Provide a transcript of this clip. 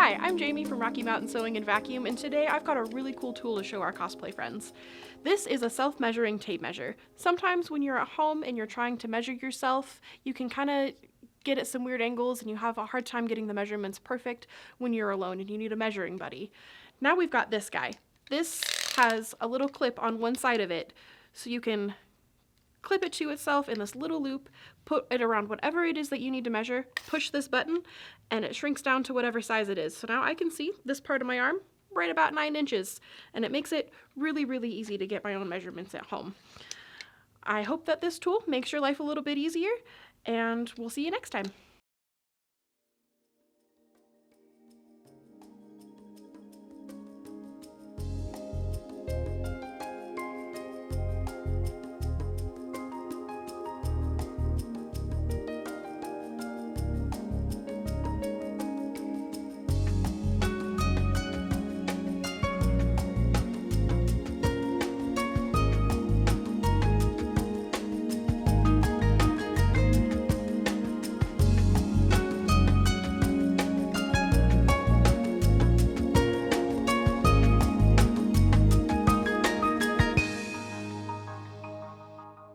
Hi, I'm Jamie from Rocky Mountain Sewing and Vacuum, and today I've got a really cool tool to show our cosplay friends. This is a self-measuring tape measure. Sometimes when you're at home and you're trying to measure yourself, you can kind of get at some weird angles and you have a hard time getting the measurements perfect when you're alone and you need a measuring buddy. Now we've got this guy. This has a little clip on one side of it, so you can clip it to itself in this little loop, put it around whatever it is that you need to measure, push this button, and it shrinks down to whatever size it is. So now I can see this part of my arm right about 9 inches, and it makes it really, really easy to get my own measurements at home. I hope that this tool makes your life a little bit easier, and we'll see you next time.